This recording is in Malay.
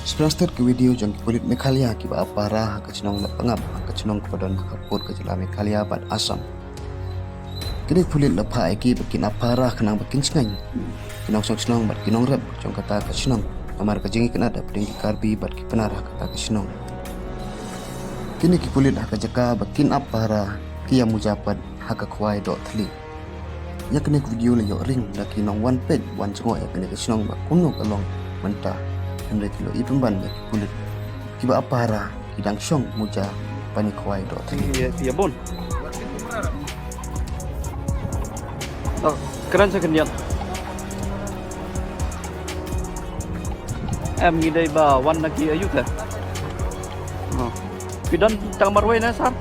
Sebelastar ke video jong kulit Mekhalia ki ba para ka chinong na pangap ka chinong kodon kapur ka jila Mekhalia bat asam. Kini kulit lepa ki bakin apara kenang bakin sengai. Kinong song senong bat kinong rep jong kata ka chinong. Amar ka jingi kena dap tinggi karbi bat ki penarah kata ka chinong. Kini ki kulit haka jaka bakin apara ki yang mujapat haka kuai dok teli. Ya kini video le yo ring da kinong one page one cengok ya kini ka chinong ba kuno kalong mentah. Hendak kilo ipemban ya kulit kiba apara kidang syong muja pani kuai dok teli. Iya bon. Oh, keren sa kanyan. Em nghĩ đây bà one là kia ayut à? Pidan tang marway na sar.